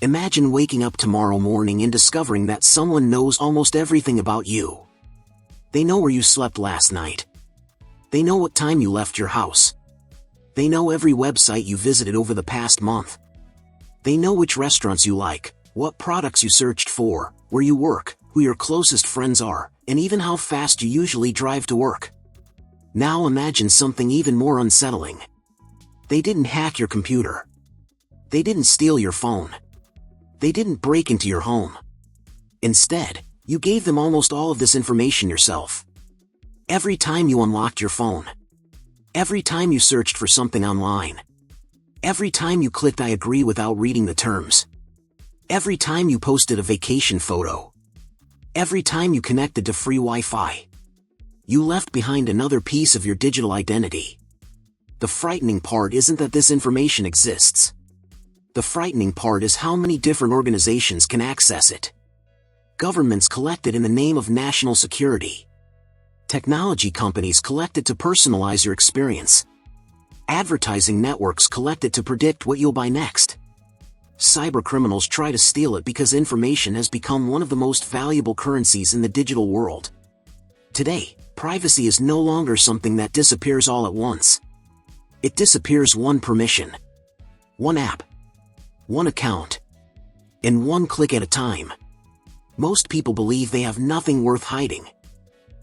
Imagine waking up tomorrow morning and discovering that someone knows almost everything about you. They know where you slept last night. They know what time you left your house. They know every website you visited over the past month. They know which restaurants you like, what products you searched for, where you work, who your closest friends are, and even how fast you usually drive to work. Now imagine something even more unsettling. They didn't hack your computer. They didn't steal your phone. They didn't break into your home. Instead, you gave them almost all of this information yourself. Every time you unlocked your phone. Every time you searched for something online. Every time you clicked I agree without reading the terms. Every time you posted a vacation photo. Every time you connected to free Wi-Fi. You left behind another piece of your digital identity. The frightening part isn't that this information exists. The frightening part is how many different organizations can access it. Governments collect it in the name of national security. Technology companies collect it to personalize your experience. Advertising networks collect it to predict what you'll buy next. Cybercriminals try to steal it because information has become one of the most valuable currencies in the digital world. Today, privacy is no longer something that disappears all at once. It disappears one permission, one app, one account, and one click at a time. Most people believe they have nothing worth hiding.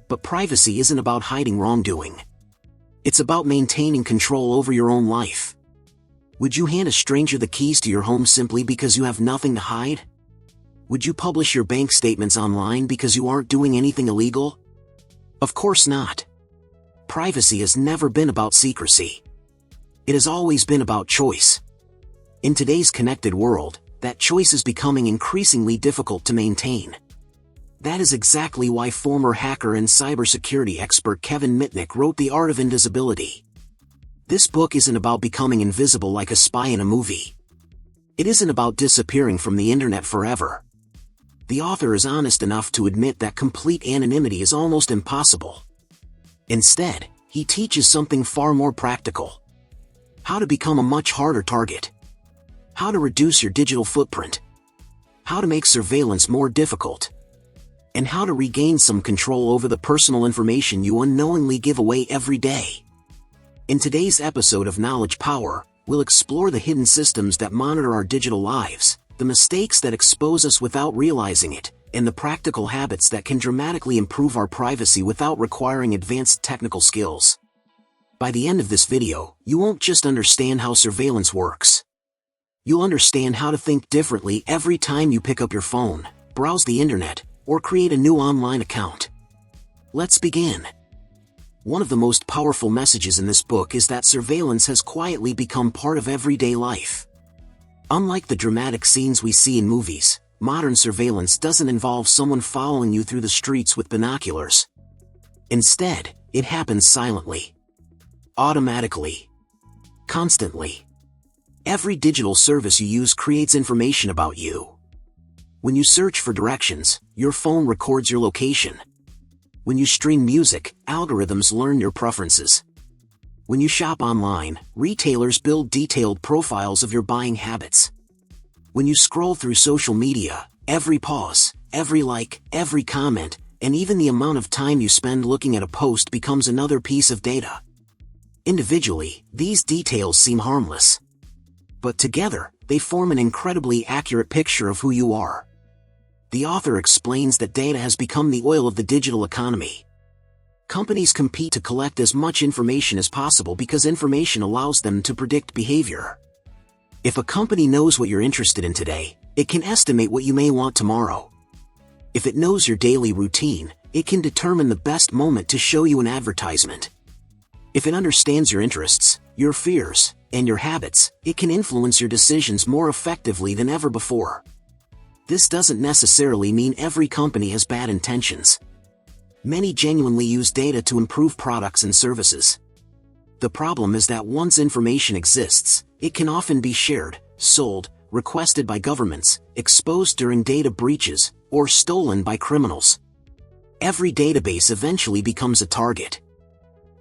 But privacy isn't about hiding wrongdoing. It's about maintaining control over your own life. Would you hand a stranger the keys to your home simply because you have nothing to hide? Would you publish your bank statements online because you aren't doing anything illegal? Of course not. Privacy has never been about secrecy. It has always been about choice. In today's connected world, that choice is becoming increasingly difficult to maintain. That is exactly why former hacker and cybersecurity expert Kevin Mitnick wrote The Art of Invisibility. This book isn't about becoming invisible like a spy in a movie. It isn't about disappearing from the internet forever. The author is honest enough to admit that complete anonymity is almost impossible. Instead, he teaches something far more practical. How to become a much harder target. How to reduce your digital footprint. How to make surveillance more difficult. And how to regain some control over the personal information you unknowingly give away every day. In today's episode of Knowledge Power, we'll explore the hidden systems that monitor our digital lives, the mistakes that expose us without realizing it, and the practical habits that can dramatically improve our privacy without requiring advanced technical skills. By the end of this video, you won't just understand how surveillance works. You'll understand how to think differently every time you pick up your phone, browse the internet, or create a new online account. Let's begin. One of the most powerful messages in this book is that surveillance has quietly become part of everyday life. Unlike the dramatic scenes we see in movies, modern surveillance doesn't involve someone following you through the streets with binoculars. Instead, it happens silently. Automatically. Constantly. Every digital service you use creates information about you. When you search for directions, your phone records your location. When you stream music, algorithms learn your preferences. When you shop online, retailers build detailed profiles of your buying habits. When you scroll through social media, every pause, every like, every comment, and even the amount of time you spend looking at a post becomes another piece of data. Individually, these details seem harmless. But together, they form an incredibly accurate picture of who you are. The author explains that data has become the oil of the digital economy. Companies compete to collect as much information as possible because information allows them to predict behavior. If a company knows what you're interested in today, it can estimate what you may want tomorrow. If it knows your daily routine, it can determine the best moment to show you an advertisement. If it understands your interests, your fears, and your habits, it can influence your decisions more effectively than ever before. This doesn't necessarily mean every company has bad intentions. Many genuinely use data to improve products and services. The problem is that once information exists, it can often be shared, sold, requested by governments, exposed during data breaches, or stolen by criminals. Every database eventually becomes a target.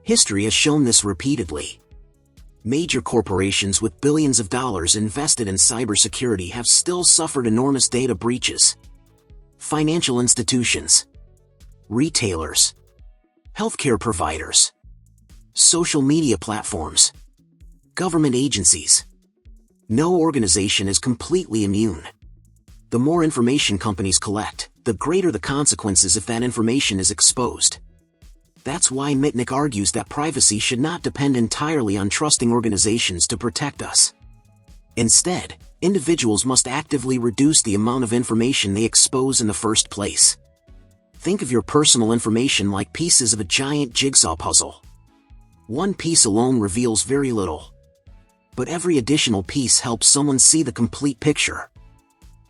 History has shown this repeatedly. Major corporations with billions of dollars invested in cybersecurity have still suffered enormous data breaches. Financial institutions, retailers, healthcare providers, social media platforms, government agencies. No organization is completely immune. The more information companies collect, the greater the consequences if that information is exposed. That's why Mitnick argues that privacy should not depend entirely on trusting organizations to protect us. Instead, individuals must actively reduce the amount of information they expose in the first place. Think of your personal information like pieces of a giant jigsaw puzzle. One piece alone reveals very little. But every additional piece helps someone see the complete picture.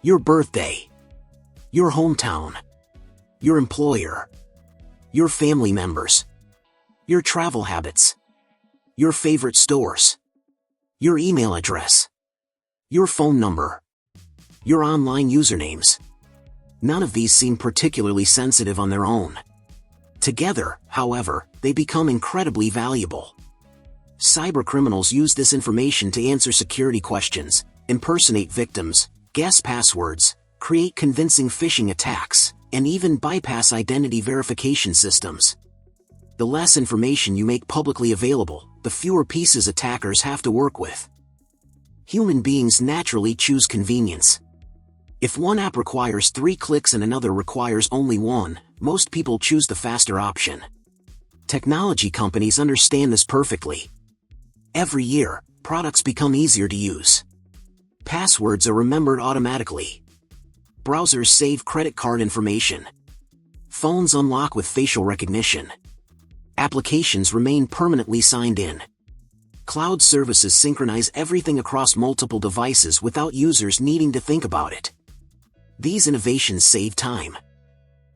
Your birthday, your hometown, your employer, your family members, your travel habits, your favorite stores, your email address, your phone number, your online usernames. None of these seem particularly sensitive on their own. Together, however, they become incredibly valuable. Cybercriminals use this information to answer security questions, impersonate victims, guess passwords, create convincing phishing attacks, and even bypass identity verification systems. The less information you make publicly available, the fewer pieces attackers have to work with. Human beings naturally choose convenience. If one app requires 3 clicks and another requires only 1, most people choose the faster option. Technology companies understand this perfectly. Every year, products become easier to use. Passwords are remembered automatically. Browsers save credit card information. Phones unlock with facial recognition. Applications remain permanently signed in. Cloud services synchronize everything across multiple devices without users needing to think about it. These innovations save time.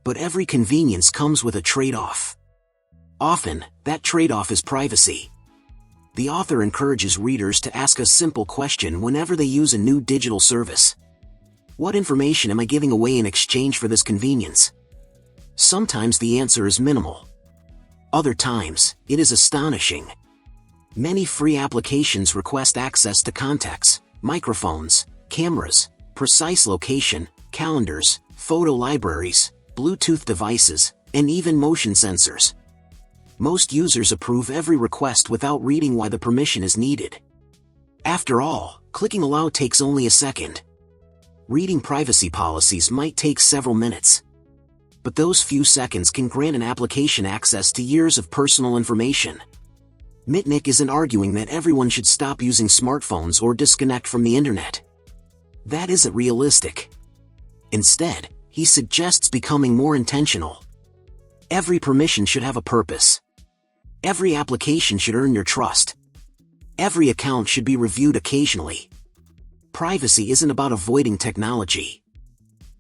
But every convenience comes with a trade-off. Often, that trade-off is privacy. The author encourages readers to ask a simple question whenever they use a new digital service. What information am I giving away in exchange for this convenience? Sometimes the answer is minimal. Other times, it is astonishing. Many free applications request access to contacts, microphones, cameras, precise location, calendars, photo libraries, Bluetooth devices, and even motion sensors. Most users approve every request without reading why the permission is needed. After all, clicking allow takes only a second. Reading privacy policies might take several minutes. But those few seconds can grant an application access to years of personal information. Mitnick isn't arguing that everyone should stop using smartphones or disconnect from the internet. That isn't realistic. Instead, he suggests becoming more intentional. Every permission should have a purpose. Every application should earn your trust. Every account should be reviewed occasionally. Privacy isn't about avoiding technology.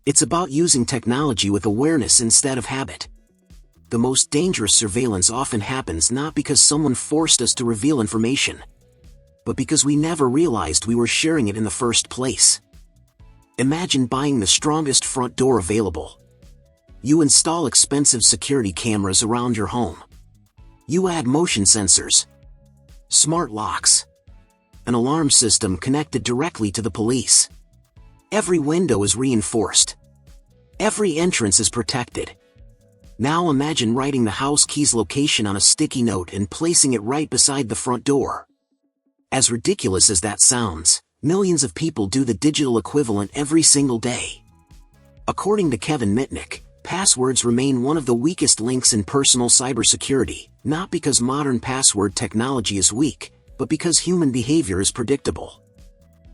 It's about using technology with awareness instead of habit. The most dangerous surveillance often happens not because someone forced us to reveal information, but because we never realized we were sharing it in the first place. Imagine buying the strongest front door available. You install expensive security cameras around your home. You add motion sensors, smart locks, an alarm system connected directly to the police. Every window is reinforced. Every entrance is protected. Now imagine writing the house key's location on a sticky note and placing it right beside the front door. As ridiculous as that sounds, millions of people do the digital equivalent every single day. According to Kevin Mitnick, passwords remain one of the weakest links in personal cybersecurity, not because modern password technology is weak, but because human behavior is predictable.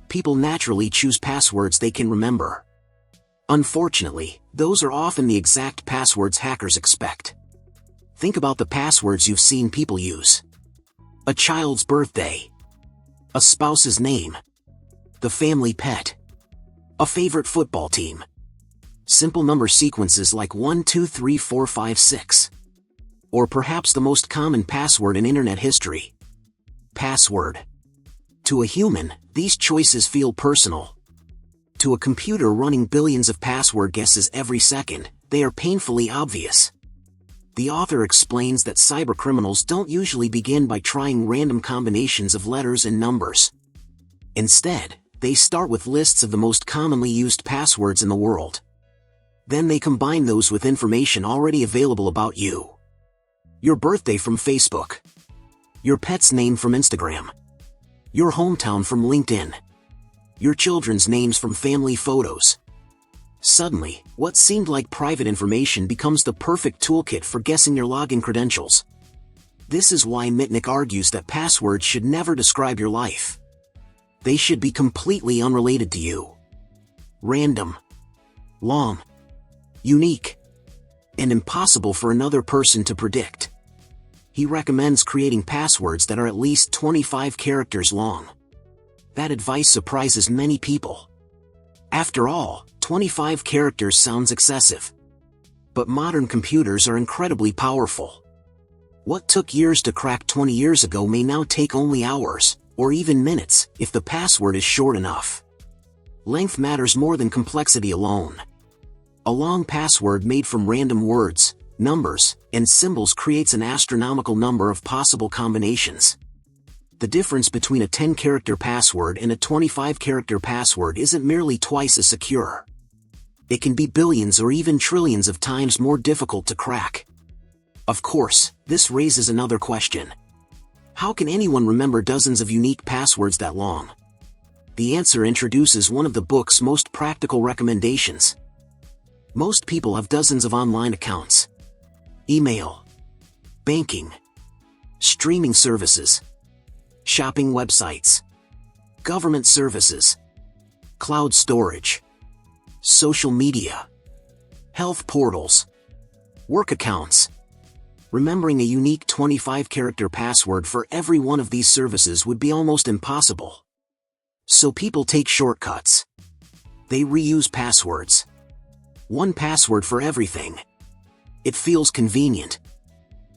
People naturally choose passwords they can remember. Unfortunately, those are often the exact passwords hackers expect. Think about the passwords you've seen people use. A child's birthday. A spouse's name. The family pet. A favorite football team. Simple number sequences like 1 2 3 4 5 6. Or perhaps the most common password in internet history. Password. To a human, these choices feel personal. To a computer running billions of password guesses every second, they are painfully obvious. The author explains that cybercriminals don't usually begin by trying random combinations of letters and numbers. Instead, they start with lists of the most commonly used passwords in the world. Then they combine those with information already available about you. Your birthday from Facebook. Your pet's name from Instagram. Your hometown from LinkedIn. Your children's names from family photos. Suddenly, what seemed like private information becomes the perfect toolkit for guessing your login credentials. This is why Mitnick argues that passwords should never describe your life. They should be completely unrelated to you. Random, long, unique, and impossible for another person to predict. He recommends creating passwords that are at least 25 characters long. That advice surprises many people. After all, 25 characters sounds excessive. But modern computers are incredibly powerful. What took years to crack 20 years ago may now take only hours, or even minutes, if the password is short enough. Length matters more than complexity alone. A long password made from random words, numbers, and symbols creates an astronomical number of possible combinations. The difference between a 10-character password and a 25-character password isn't merely twice as secure. It can be billions or even trillions of times more difficult to crack. Of course, this raises another question. How can anyone remember dozens of unique passwords that long? The answer introduces one of the book's most practical recommendations. Most people have dozens of online accounts. Email, banking, streaming services, shopping websites, government services, cloud storage, social media, health portals, work accounts. Remembering a unique 25-character password for every one of these services would be almost impossible. So people take shortcuts. They reuse passwords. One password for everything. It feels convenient.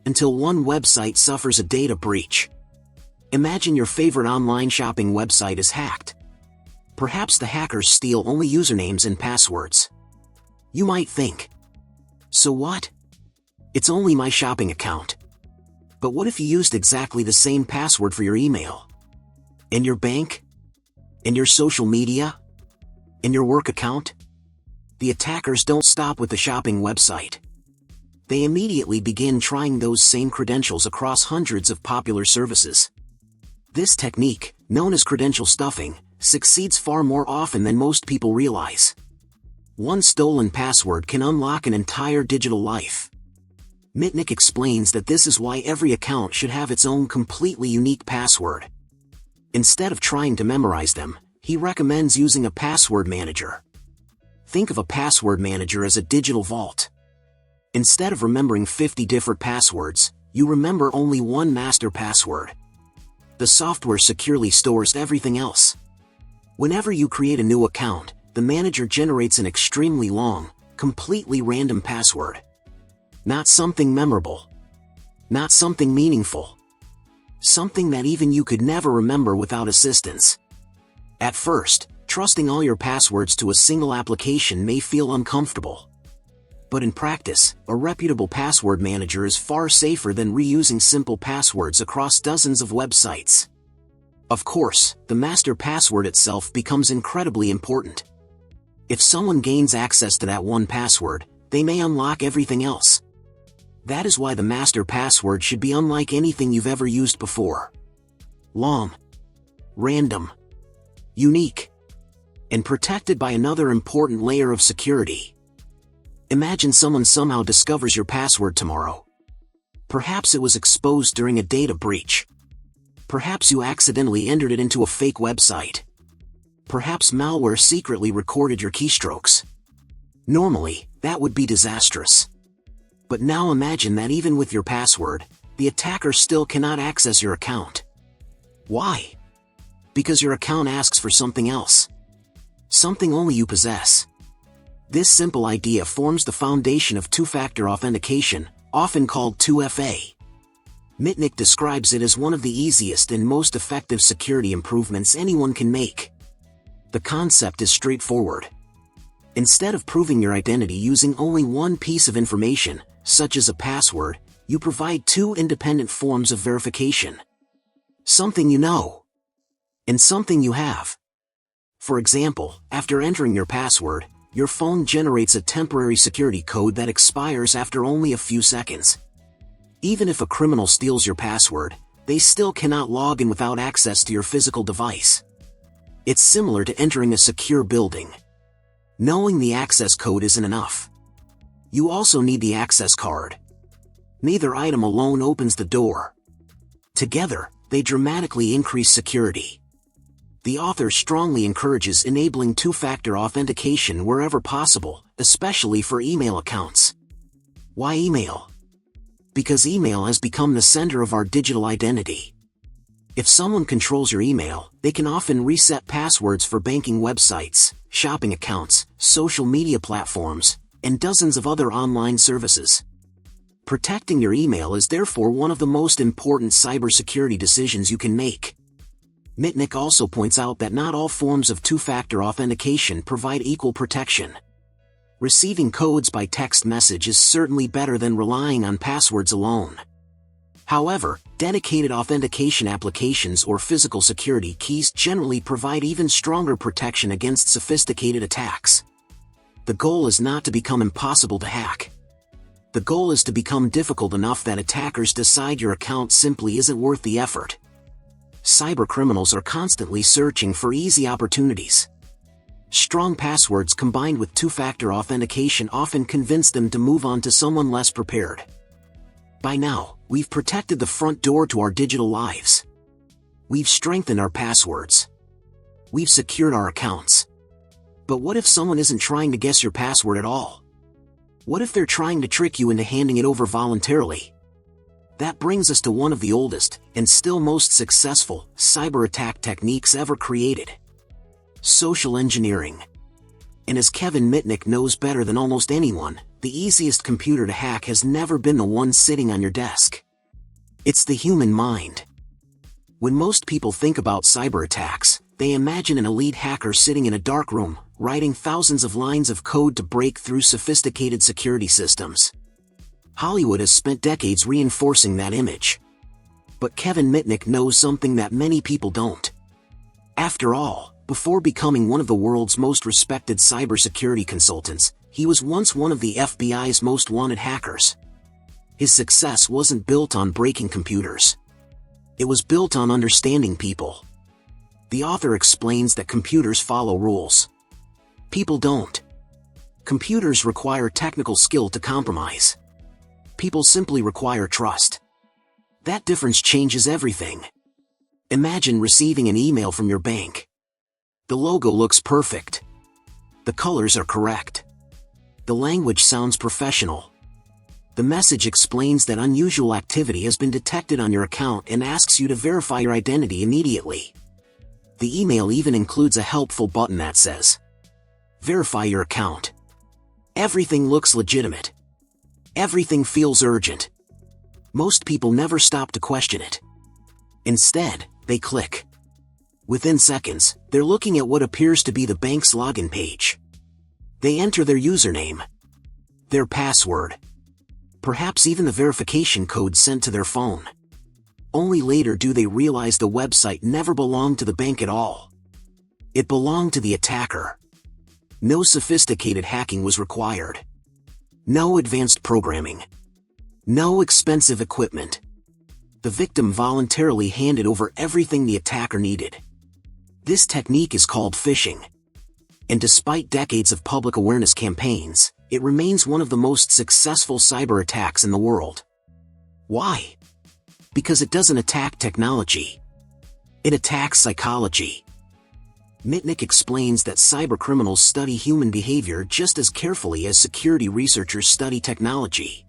Until one website suffers a data breach. Imagine your favorite online shopping website is hacked. Perhaps the hackers steal only usernames and passwords. You might think, so what? It's only my shopping account. But what if you used exactly the same password for your email? And your bank? And your social media? And your work account? The attackers don't stop with the shopping website. They immediately begin trying those same credentials across hundreds of popular services. This technique, known as credential stuffing, succeeds far more often than most people realize. One stolen password can unlock an entire digital life. Mitnick explains that this is why every account should have its own completely unique password. Instead of trying to memorize them, he recommends using a password manager. Think of a password manager as a digital vault. Instead of remembering 50 different passwords, you remember only one master password. The software securely stores everything else. Whenever you create a new account, the manager generates an extremely long, completely random password. Not something memorable. Not something meaningful. Something that even you could never remember without assistance. At first, trusting all your passwords to a single application may feel uncomfortable. But in practice, a reputable password manager is far safer than reusing simple passwords across dozens of websites. Of course, the master password itself becomes incredibly important. If someone gains access to that one password, they may unlock everything else. That is why the master password should be unlike anything you've ever used before. Long, random, unique, and protected by another important layer of security. Imagine someone somehow discovers your password tomorrow. Perhaps it was exposed during a data breach. Perhaps you accidentally entered it into a fake website. Perhaps malware secretly recorded your keystrokes. Normally, that would be disastrous. But now imagine that even with your password, the attacker still cannot access your account. Why? Because your account asks for something else. Something only you possess. This simple idea forms the foundation of two-factor authentication, often called 2FA. Mitnick describes it as one of the easiest and most effective security improvements anyone can make. The concept is straightforward. Instead of proving your identity using only one piece of information, such as a password, you provide two independent forms of verification. Something you know, and something you have. For example, after entering your password, your phone generates a temporary security code that expires after only a few seconds. Even if a criminal steals your password, they still cannot log in without access to your physical device. It's similar to entering a secure building. Knowing the access code isn't enough. You also need the access card. Neither item alone opens the door. Together, they dramatically increase security. The author strongly encourages enabling two-factor authentication wherever possible, especially for email accounts. Why email? Because email has become the center of our digital identity. If someone controls your email, they can often reset passwords for banking websites, shopping accounts, social media platforms, and dozens of other online services. Protecting your email is therefore one of the most important cybersecurity decisions you can make. Mitnick also points out that not all forms of two-factor authentication provide equal protection. Receiving codes by text message is certainly better than relying on passwords alone. However, dedicated authentication applications or physical security keys generally provide even stronger protection against sophisticated attacks. The goal is not to become impossible to hack. The goal is to become difficult enough that attackers decide your account simply isn't worth the effort. Cybercriminals are constantly searching for easy opportunities. Strong passwords combined with two-factor authentication often convince them to move on to someone less prepared. By now, we've protected the front door to our digital lives. We've strengthened our passwords. We've secured our accounts. But what if someone isn't trying to guess your password at all? What if they're trying to trick you into handing it over voluntarily? That brings us to one of the oldest, and still most successful, cyber attack techniques ever created. Social engineering. And as Kevin Mitnick knows better than almost anyone, the easiest computer to hack has never been the one sitting on your desk. It's the human mind. When most people think about cyber attacks, they imagine an elite hacker sitting in a dark room, writing thousands of lines of code to break through sophisticated security systems. Hollywood has spent decades reinforcing that image. But Kevin Mitnick knows something that many people don't. After all, before becoming one of the world's most respected cybersecurity consultants, he was once one of the FBI's most wanted hackers. His success wasn't built on breaking computers. It was built on understanding people. The author explains that computers follow rules. People don't. Computers require technical skill to compromise. People simply require trust. That difference changes everything. Imagine receiving an email from your bank. The logo looks perfect. The colors are correct. The language sounds professional. The message explains that unusual activity has been detected on your account and asks you to verify your identity immediately. The email even includes a helpful button that says, "Verify your account." Everything looks legitimate. Everything feels urgent. Most people never stop to question it. Instead, they click. Within seconds, they're looking at what appears to be the bank's login page. They enter their username, their password, perhaps even the verification code sent to their phone. Only later do they realize the website never belonged to the bank at all. It belonged to the attacker. No sophisticated hacking was required. No advanced programming. No expensive equipment. The victim voluntarily handed over everything the attacker needed. This technique is called phishing. And despite decades of public awareness campaigns, it remains one of the most successful cyber attacks in the world. Why? Because it doesn't attack technology. It attacks psychology. Mitnick explains that cybercriminals study human behavior just as carefully as security researchers study technology.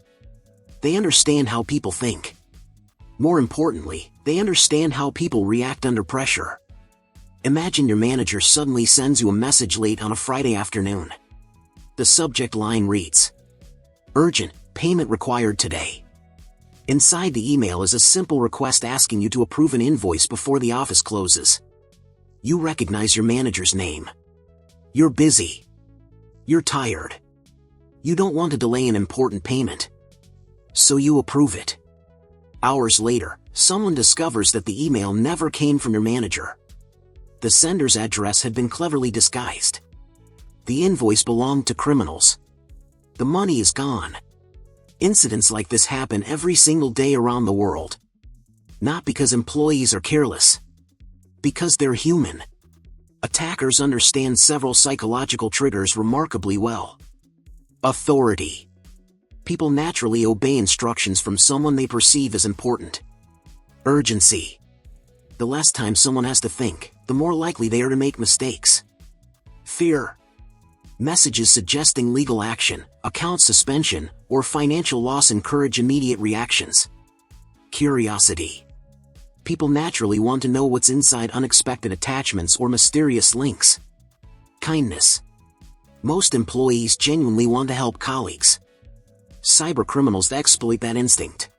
They understand how people think. More importantly, they understand how people react under pressure. Imagine your manager suddenly sends you a message late on a Friday afternoon. The subject line reads, "Urgent, payment required today." Inside the email is a simple request asking you to approve an invoice before the office closes. You recognize your manager's name. You're busy. You're tired. You don't want to delay an important payment. So you approve it. Hours later, someone discovers that the email never came from your manager. The sender's address had been cleverly disguised. The invoice belonged to criminals. The money is gone. Incidents like this happen every single day around the world. Not because employees are careless. Because they're human. Attackers understand several psychological triggers remarkably well. Authority. People naturally obey instructions from someone they perceive as important. Urgency. The less time someone has to think, the more likely they are to make mistakes. Fear. Messages suggesting legal action, account suspension, or financial loss encourage immediate reactions. Curiosity. People naturally want to know what's inside unexpected attachments or mysterious links. Kindness. Most employees genuinely want to help colleagues. Cybercriminals exploit that instinct.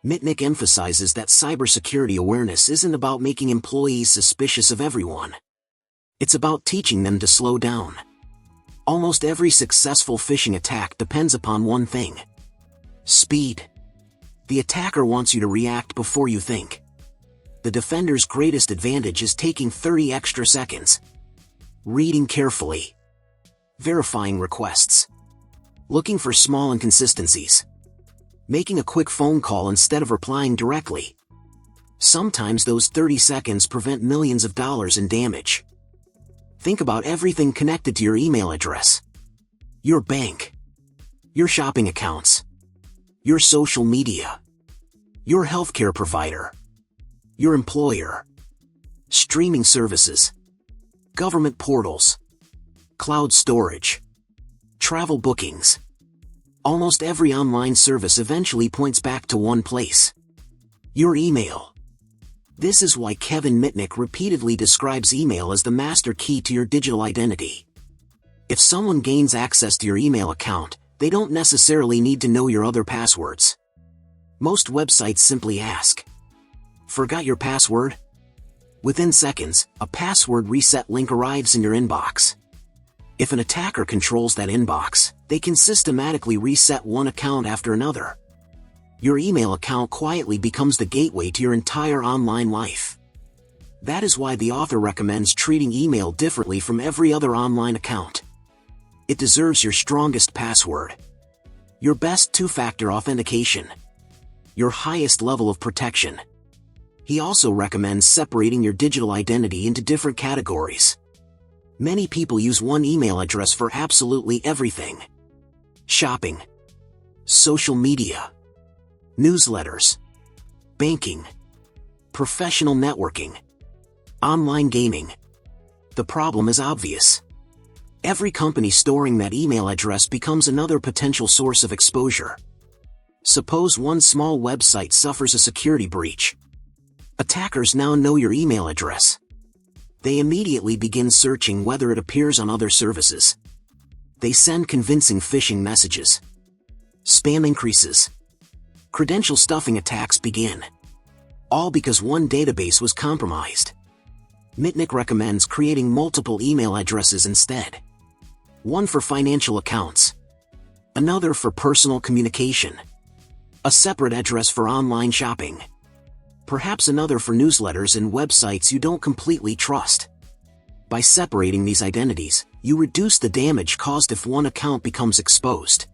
Mitnick emphasizes that cybersecurity awareness isn't about making employees suspicious of everyone. It's about teaching them to slow down. Almost every successful phishing attack depends upon one thing: speed. The attacker wants you to react before you think. The defender's greatest advantage is taking 30 extra seconds. Reading carefully. Verifying requests. Looking for small inconsistencies. Making a quick phone call instead of replying directly. Sometimes those 30 seconds prevent millions of dollars in damage. Think about everything connected to your email address. Your bank. Your shopping accounts. Your social media. Your healthcare provider. Your employer. Streaming services. Government portals. Cloud storage. Travel bookings. Almost every online service eventually points back to one place: your email. This is why Kevin Mitnick repeatedly describes email as the master key to your digital identity. If someone gains access to your email account, they don't necessarily need to know your other passwords. Most websites simply ask, "Forgot your password?" Within seconds, a password reset link arrives in your inbox. If an attacker controls that inbox, they can systematically reset one account after another. Your email account quietly becomes the gateway to your entire online life. That is why the author recommends treating email differently from every other online account. It deserves your strongest password, your best two-factor authentication, your highest level of protection. He also recommends separating your digital identity into different categories. Many people use one email address for absolutely everything: shopping, social media, newsletters, banking, professional networking, online gaming. The problem is obvious. Every company storing that email address becomes another potential source of exposure. Suppose one small website suffers a security breach. Attackers now know your email address. They immediately begin searching whether it appears on other services. They send convincing phishing messages. Spam increases. Credential stuffing attacks begin. All because one database was compromised. Mitnick recommends creating multiple email addresses instead. One for financial accounts. Another for personal communication. A separate address for online shopping. Perhaps another for newsletters and websites you don't completely trust. By separating these identities, you reduce the damage caused if one account becomes exposed.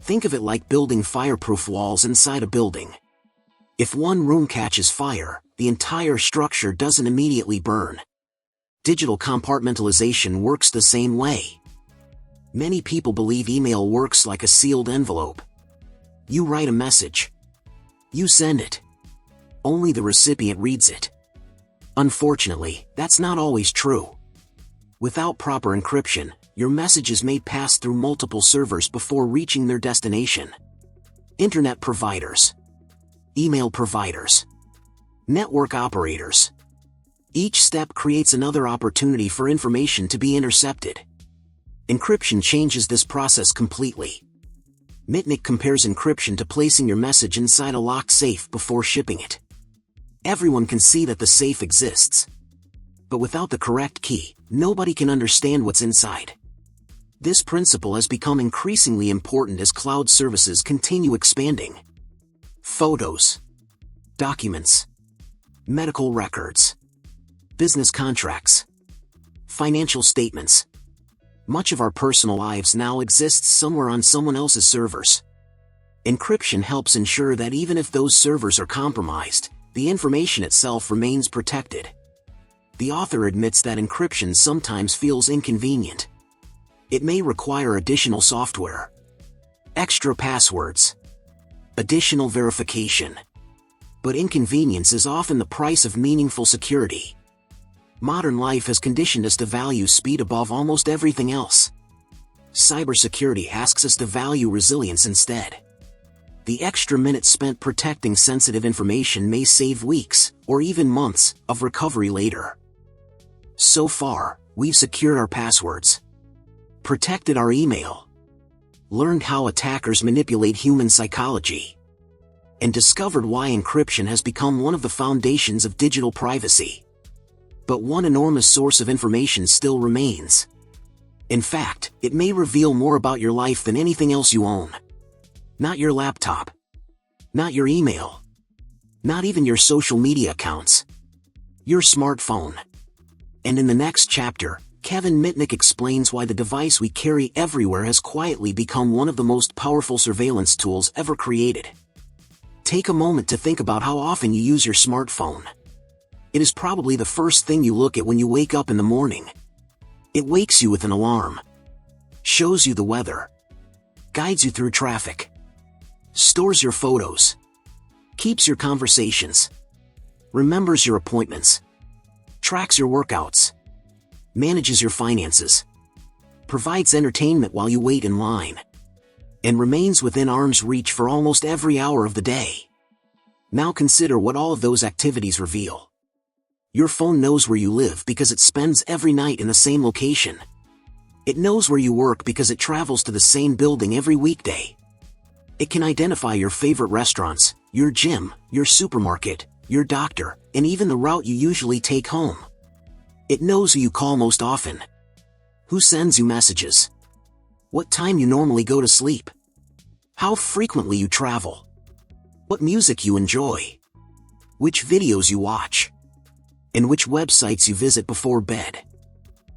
Think of it like building fireproof walls inside a building. If one room catches fire, the entire structure doesn't immediately burn. Digital compartmentalization works the same way. Many people believe email works like a sealed envelope. You write a message. You send it. Only the recipient reads it. Unfortunately, that's not always true. Without proper encryption, your messages may pass through multiple servers before reaching their destination. Internet providers. Email providers. Network operators. Each step creates another opportunity for information to be intercepted. Encryption changes this process completely. Mitnick compares encryption to placing your message inside a locked safe before shipping it. Everyone can see that the safe exists. But without the correct key, nobody can understand what's inside. This principle has become increasingly important as cloud services continue expanding. Photos, documents, medical records, business contracts, financial statements. Much of our personal lives now exists somewhere on someone else's servers. Encryption helps ensure that even if those servers are compromised, the information itself remains protected. The author admits that encryption sometimes feels inconvenient. It may require additional software, extra passwords, additional verification. But inconvenience is often the price of meaningful security. Modern life has conditioned us to value speed above almost everything else. Cybersecurity asks us to value resilience instead. The extra minutes spent protecting sensitive information may save weeks, or even months, of recovery later. So far, we've secured our passwords, protected our email, learned how attackers manipulate human psychology, and discovered why encryption has become one of the foundations of digital privacy. But one enormous source of information still remains. In fact, it may reveal more about your life than anything else you own. Not your laptop, not your email, not even your social media accounts. Your smartphone. And in the next chapter, Kevin Mitnick explains why the device we carry everywhere has quietly become one of the most powerful surveillance tools ever created. Take a moment to think about how often you use your smartphone. It is probably the first thing you look at when you wake up in the morning. It wakes you with an alarm, shows you the weather, guides you through traffic, stores your photos, keeps your conversations, remembers your appointments, tracks your workouts, manages your finances, provides entertainment while you wait in line, and remains within arm's reach for almost every hour of the day. Now consider what all of those activities reveal. Your phone knows where you live because it spends every night in the same location. It knows where you work because it travels to the same building every weekday. It can identify your favorite restaurants, your gym, your supermarket, your doctor, and even the route you usually take home. It knows who you call most often, who sends you messages, what time you normally go to sleep, how frequently you travel, what music you enjoy, which videos you watch, and which websites you visit before bed.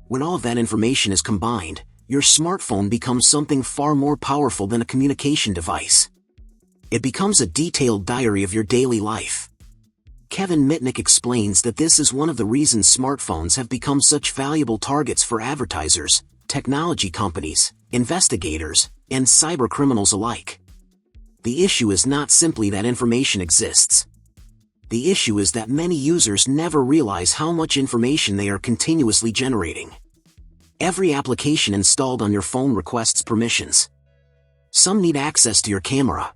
When all of that information is combined, your smartphone becomes something far more powerful than a communication device. It becomes a detailed diary of your daily life. Kevin Mitnick explains that this is one of the reasons smartphones have become such valuable targets for advertisers, technology companies, investigators, and cybercriminals alike. The issue is not simply that information exists. The issue is that many users never realize how much information they are continuously generating. Every application installed on your phone requests permissions. Some need access to your camera.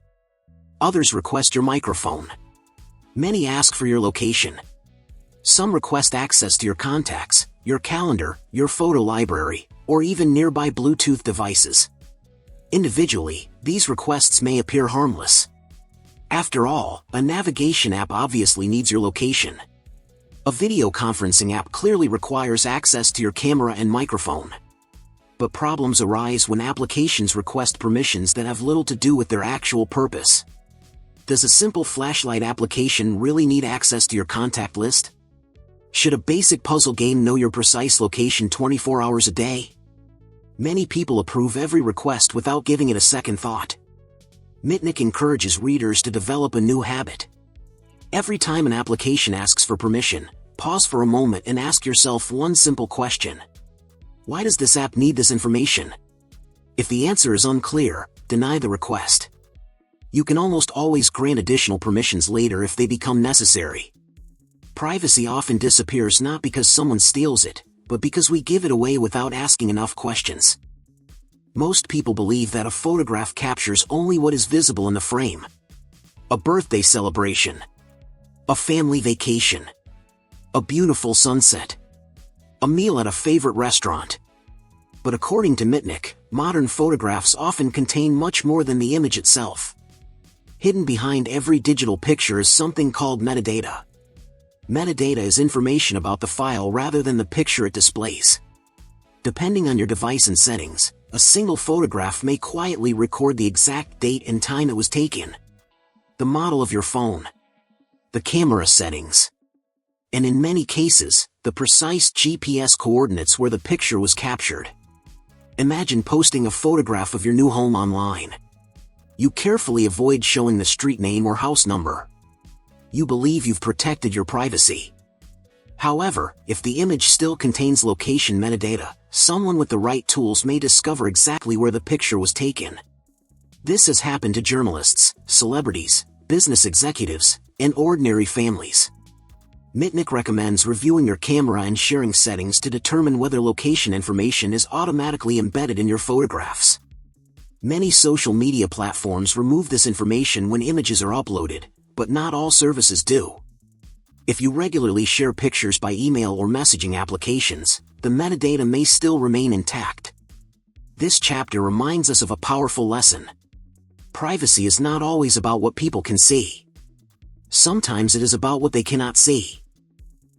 Others request your microphone. Many ask for your location. Some request access to your contacts, your calendar, your photo library, or even nearby Bluetooth devices. Individually, these requests may appear harmless. After all, a navigation app obviously needs your location. A video conferencing app clearly requires access to your camera and microphone. But problems arise when applications request permissions that have little to do with their actual purpose. Does a simple flashlight application really need access to your contact list? Should a basic puzzle game know your precise location 24 hours a day? Many people approve every request without giving it a second thought. Mitnick encourages readers to develop a new habit. Every time an application asks for permission, pause for a moment and ask yourself one simple question. Why does this app need this information? If the answer is unclear, deny the request. You can almost always grant additional permissions later if they become necessary. Privacy often disappears not because someone steals it, but because we give it away without asking enough questions. Most people believe that a photograph captures only what is visible in the frame. A birthday celebration, a family vacation, a beautiful sunset, a meal at a favorite restaurant. But according to Mitnick, modern photographs often contain much more than the image itself. Hidden behind every digital picture is something called metadata. Metadata is information about the file rather than the picture it displays. Depending on your device and settings, A single photograph may quietly record the exact date and time it was taken, the model of your phone, the camera settings, and in many cases, the precise GPS coordinates where the picture was captured. Imagine posting a photograph of your new home online. You carefully avoid showing the street name or house number. You believe you've protected your privacy. However, if the image still contains location metadata, someone with the right tools may discover exactly where the picture was taken. This has happened to journalists, celebrities, business executives, and ordinary families. Mitnick recommends reviewing your camera and sharing settings to determine whether location information is automatically embedded in your photographs. Many social media platforms remove this information when images are uploaded, but not all services do. If you regularly share pictures by email or messaging applications, the metadata may still remain intact. This chapter reminds us of a powerful lesson. Privacy is not always about what people can see. Sometimes it is about what they cannot see.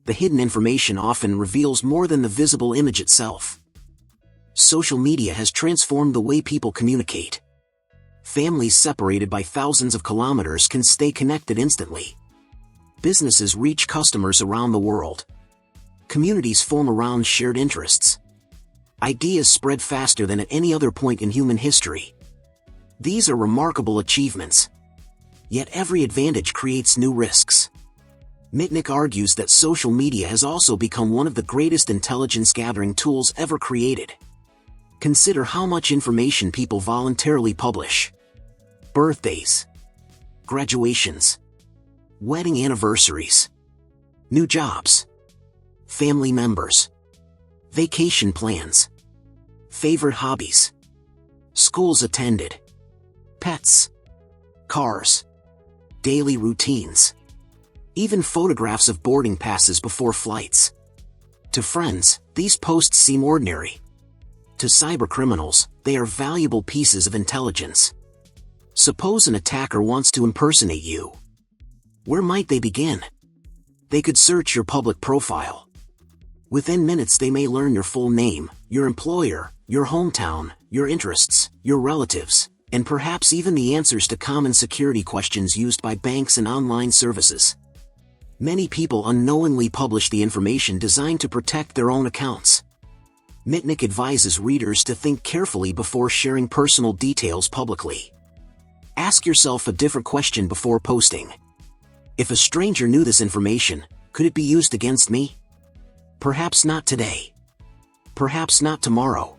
The hidden information often reveals more than the visible image itself. Social media has transformed the way people communicate. Families separated by thousands of kilometers can stay connected instantly. Businesses reach customers around the world. Communities form around shared interests. Ideas spread faster than at any other point in human history. These are remarkable achievements. Yet every advantage creates new risks. Mitnick argues that social media has also become one of the greatest intelligence-gathering tools ever created. Consider how much information people voluntarily publish. Birthdays, graduations, wedding anniversaries, new jobs, family members, vacation plans, favorite hobbies, schools attended, pets, cars, daily routines, even photographs of boarding passes before flights. To friends, these posts seem ordinary. To cybercriminals, they are valuable pieces of intelligence. Suppose an attacker wants to impersonate you. Where might they begin? They could search your public profile. Within minutes they may learn your full name, your employer, your hometown, your interests, your relatives, and perhaps even the answers to common security questions used by banks and online services. Many people unknowingly publish the information designed to protect their own accounts. Mitnick advises readers to think carefully before sharing personal details publicly. Ask yourself a different question before posting. If a stranger knew this information, could it be used against me? Perhaps not today. Perhaps not tomorrow.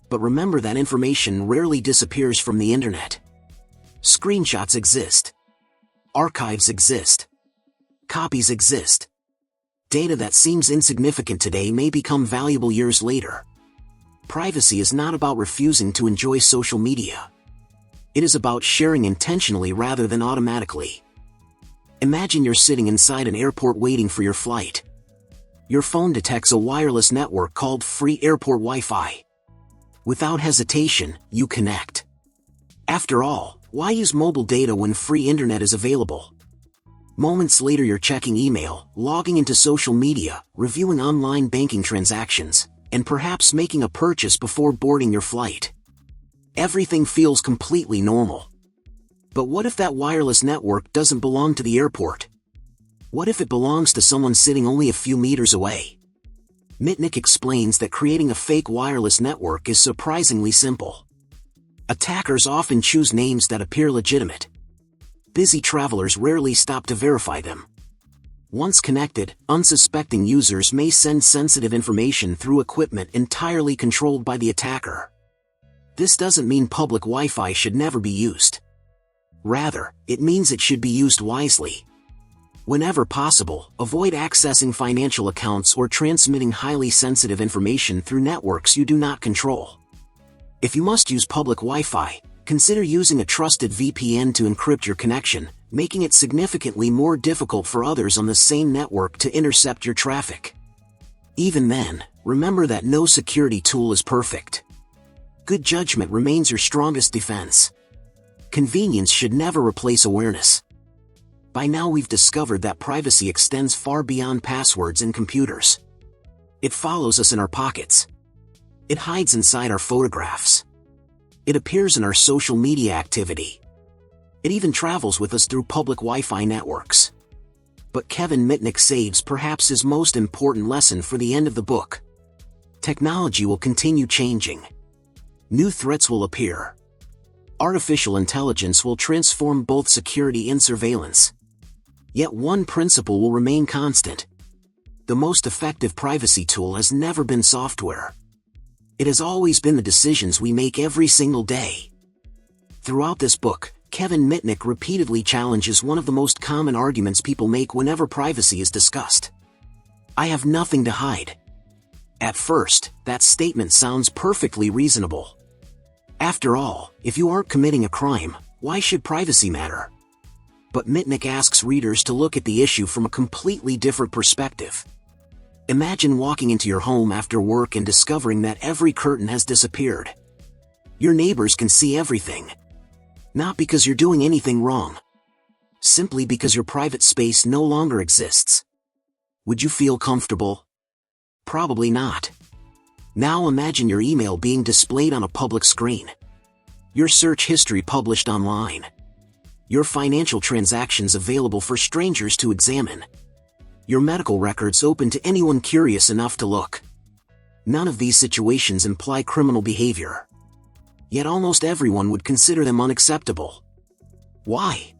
But remember that information rarely disappears from the internet. Screenshots exist. Archives exist. Copies exist. Data that seems insignificant today may become valuable years later. Privacy is not about refusing to enjoy social media. It is about sharing intentionally rather than automatically. Imagine you're sitting inside an airport waiting for your flight. Your phone detects a wireless network called free airport Wi-Fi. Without hesitation, you connect. After all, why use mobile data when free internet is available? Moments later you're checking email, logging into social media, reviewing online banking transactions, and perhaps making a purchase before boarding your flight. Everything feels completely normal. But what if that wireless network doesn't belong to the airport? What if it belongs to someone sitting only a few meters away? Mitnick explains that creating a fake wireless network is surprisingly simple. Attackers often choose names that appear legitimate. Busy travelers rarely stop to verify them. Once connected, unsuspecting users may send sensitive information through equipment entirely controlled by the attacker. This doesn't mean public Wi-Fi should never be used. Rather, it means it should be used wisely. Whenever possible, avoid accessing financial accounts or transmitting highly sensitive information through networks you do not control. If you must use public Wi-Fi, consider using a trusted VPN to encrypt your connection, making it significantly more difficult for others on the same network to intercept your traffic. Even then, remember that no security tool is perfect. Good judgment remains your strongest defense. Convenience should never replace awareness. By now we've discovered that privacy extends far beyond passwords and computers. It follows us in our pockets. It hides inside our photographs. It appears in our social media activity. It even travels with us through public Wi-Fi networks. But Kevin Mitnick saves perhaps his most important lesson for the end of the book. Technology will continue changing. New threats will appear. Artificial intelligence will transform both security and surveillance. Yet one principle will remain constant. The most effective privacy tool has never been software. It has always been the decisions we make every single day. Throughout this book, Kevin Mitnick repeatedly challenges one of the most common arguments people make whenever privacy is discussed. I have nothing to hide. At first, that statement sounds perfectly reasonable. After all, if you aren't committing a crime, why should privacy matter? But Mitnick asks readers to look at the issue from a completely different perspective. Imagine walking into your home after work and discovering that every curtain has disappeared. Your neighbors can see everything. Not because you're doing anything wrong. Simply because your private space no longer exists. Would you feel comfortable? Probably not. Now imagine your email being displayed on a public screen. Your search history published online. Your financial transactions available for strangers to examine. Your medical records open to anyone curious enough to look. None of these situations imply criminal behavior. Yet almost everyone would consider them unacceptable. Why?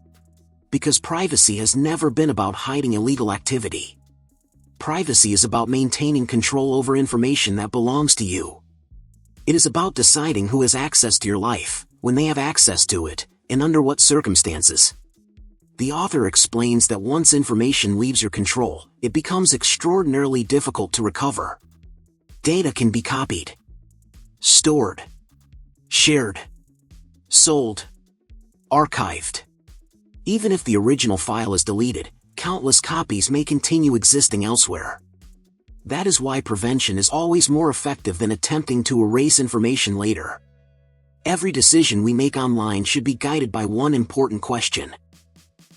Because privacy has never been about hiding illegal activity. Privacy is about maintaining control over information that belongs to you. It is about deciding who has access to your life, when they have access to it, and under what circumstances. The author explains that once information leaves your control, it becomes extraordinarily difficult to recover. Data can be copied, stored, shared, sold, archived. Even if the original file is deleted, countless copies may continue existing elsewhere. That is why prevention is always more effective than attempting to erase information later. Every decision we make online should be guided by one important question.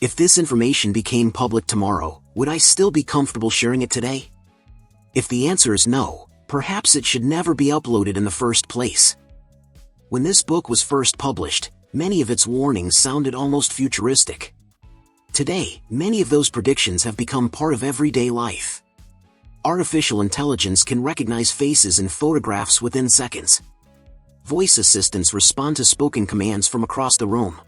If this information became public tomorrow, would I still be comfortable sharing it today? If the answer is no, perhaps it should never be uploaded in the first place. When this book was first published, many of its warnings sounded almost futuristic. Today, many of those predictions have become part of everyday life. Artificial intelligence can recognize faces and photographs within seconds. Voice assistants respond to spoken commands from across the room.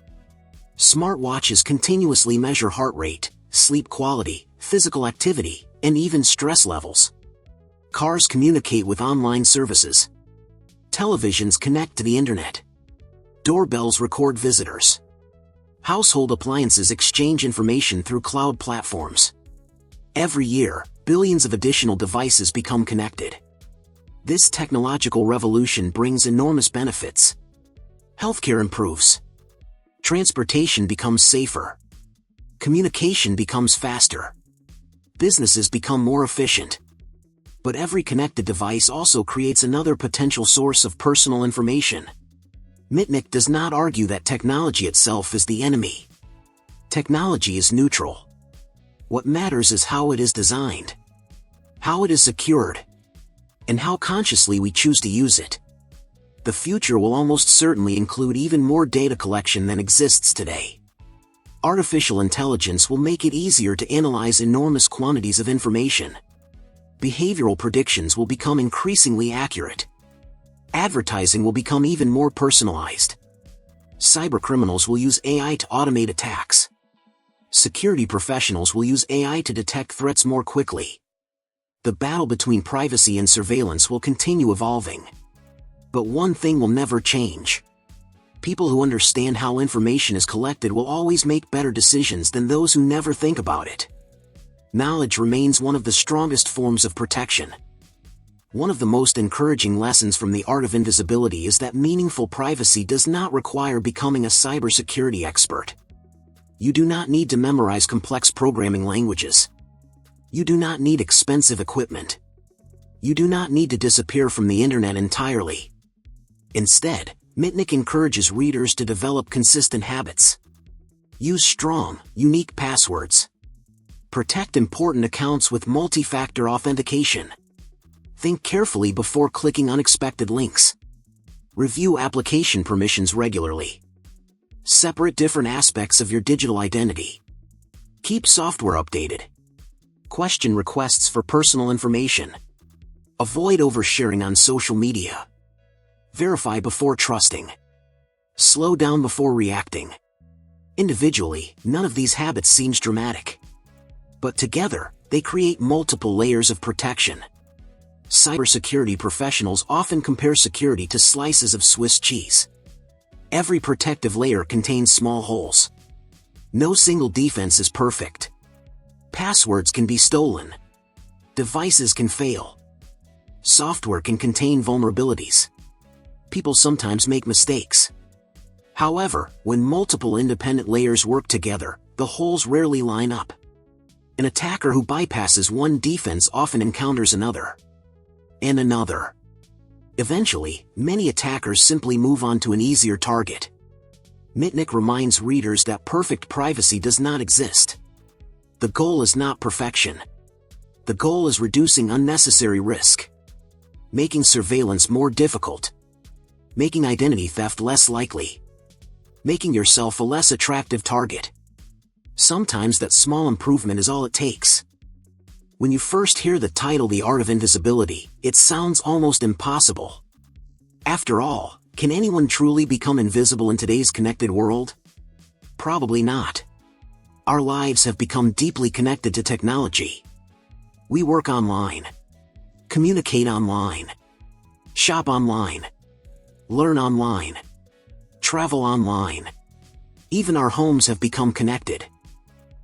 Smartwatches continuously measure heart rate, sleep quality, physical activity, and even stress levels. Cars communicate with online services. Televisions connect to the internet. Doorbells record visitors. Household appliances exchange information through cloud platforms. Every year, billions of additional devices become connected. This technological revolution brings enormous benefits. Healthcare improves. Transportation becomes safer. Communication becomes faster. Businesses become more efficient. But every connected device also creates another potential source of personal information. Mitnick does not argue that technology itself is the enemy. Technology is neutral. What matters is how it is designed, how it is secured, and how consciously we choose to use it. The future will almost certainly include even more data collection than exists today. Artificial intelligence will make it easier to analyze enormous quantities of information. Behavioral predictions will become increasingly accurate. Advertising will become even more personalized. Cybercriminals will use AI to automate attacks. Security professionals will use AI to detect threats more quickly. The battle between privacy and surveillance will continue evolving. But one thing will never change. People who understand how information is collected will always make better decisions than those who never think about it. Knowledge remains one of the strongest forms of protection. One of the most encouraging lessons from the Art of Invisibility is that meaningful privacy does not require becoming a cybersecurity expert. You do not need to memorize complex programming languages. You do not need expensive equipment. You do not need to disappear from the internet entirely. Instead, Mitnick encourages readers to develop consistent habits. Use strong, unique passwords. Protect important accounts with multi-factor authentication. Think carefully before clicking unexpected links. Review application permissions regularly. Separate different aspects of your digital identity. Keep software updated. Question requests for personal information. Avoid oversharing on social media. Verify before trusting. Slow down before reacting. Individually, none of these habits seems dramatic. But together, they create multiple layers of protection. Cybersecurity professionals often compare security to slices of Swiss cheese. Every protective layer contains small holes. No single defense is perfect. Passwords can be stolen. Devices can fail. Software can contain vulnerabilities. People sometimes make mistakes. However, when multiple independent layers work together, the holes rarely line up. An attacker who bypasses one defense often encounters another. And another. Eventually, many attackers simply move on to an easier target. Mitnick reminds readers that perfect privacy does not exist. The goal is not perfection. The goal is reducing unnecessary risk. Making surveillance more difficult. Making identity theft less likely. Making yourself a less attractive target. Sometimes that small improvement is all it takes. When you first hear the title The Art of Invisibility, it sounds almost impossible. After all, can anyone truly become invisible in today's connected world? Probably not. Our lives have become deeply connected to technology. We work online. Communicate online. Shop online. Learn online. Travel online. Even our homes have become connected.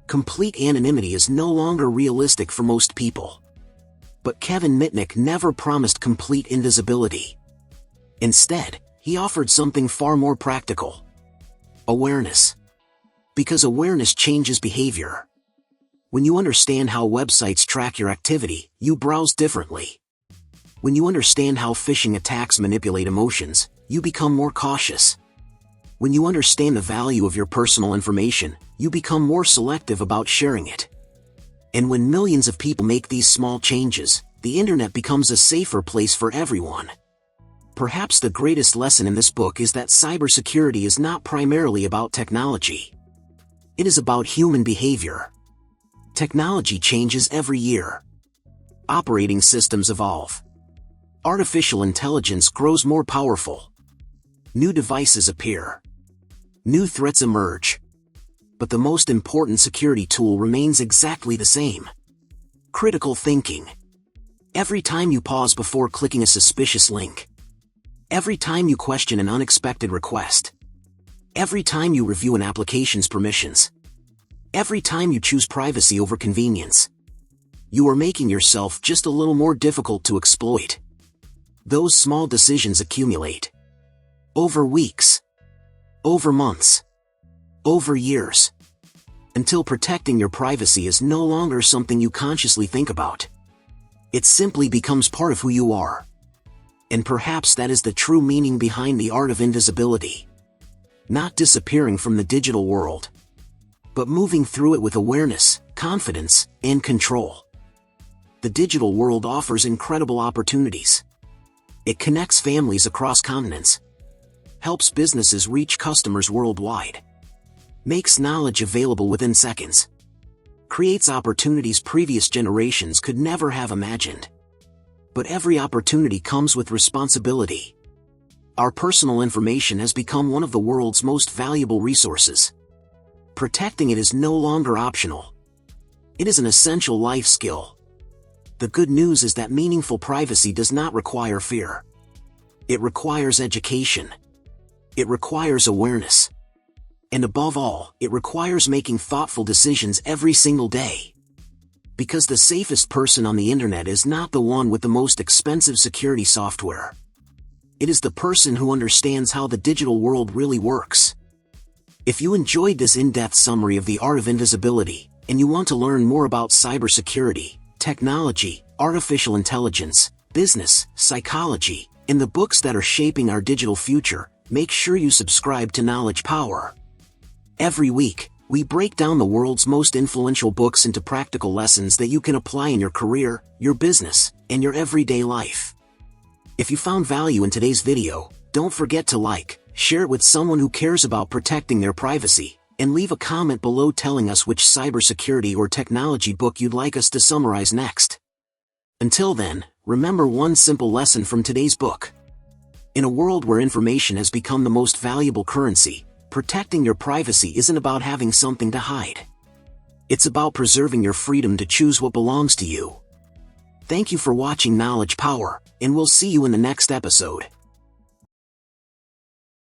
Complete anonymity is no longer realistic for most people. But Kevin Mitnick never promised complete invisibility. Instead, he offered something far more practical. Awareness. Because awareness changes behavior. When you understand how websites track your activity, you browse differently. When you understand how phishing attacks manipulate emotions, you become more cautious. When you understand the value of your personal information, you become more selective about sharing it. And when millions of people make these small changes, the internet becomes a safer place for everyone. Perhaps the greatest lesson in this book is that cybersecurity is not primarily about technology. It is about human behavior. Technology changes every year. Operating systems evolve. Artificial intelligence grows more powerful. New devices appear. New threats emerge. But the most important security tool remains exactly the same. Critical thinking. Every time you pause before clicking a suspicious link. Every time you question an unexpected request. Every time you review an application's permissions. Every time you choose privacy over convenience. You are making yourself just a little more difficult to exploit. Those small decisions accumulate. Over weeks. Over months. Over years. Until protecting your privacy is no longer something you consciously think about. It simply becomes part of who you are. And perhaps that is the true meaning behind the art of invisibility. Not disappearing from the digital world, but moving through it with awareness, confidence, and control. The digital world offers incredible opportunities. It connects families across continents, helps businesses reach customers worldwide, makes knowledge available within seconds, creates opportunities previous generations could never have imagined. But every opportunity comes with responsibility. Our personal information has become one of the world's most valuable resources. Protecting it is no longer optional. It is an essential life skill. The good news is that meaningful privacy does not require fear. It requires education. It requires awareness. And above all, it requires making thoughtful decisions every single day. Because the safest person on the internet is not the one with the most expensive security software. It is the person who understands how the digital world really works. If you enjoyed this in-depth summary of the Art of Invisibility, and you want to learn more about cybersecurity, technology, artificial intelligence, business, psychology, and the books that are shaping our digital future, make sure you subscribe to Knowledge Power. Every week, we break down the world's most influential books into practical lessons that you can apply in your career, your business, and your everyday life. If you found value in today's video, don't forget to like, share it with someone who cares about protecting their privacy, and leave a comment below telling us which cybersecurity or technology book you'd like us to summarize next. Until then, remember one simple lesson from today's book. In a world where information has become the most valuable currency, protecting your privacy isn't about having something to hide. It's about preserving your freedom to choose what belongs to you. Thank you for watching Knowledge Power, and we'll see you in the next episode.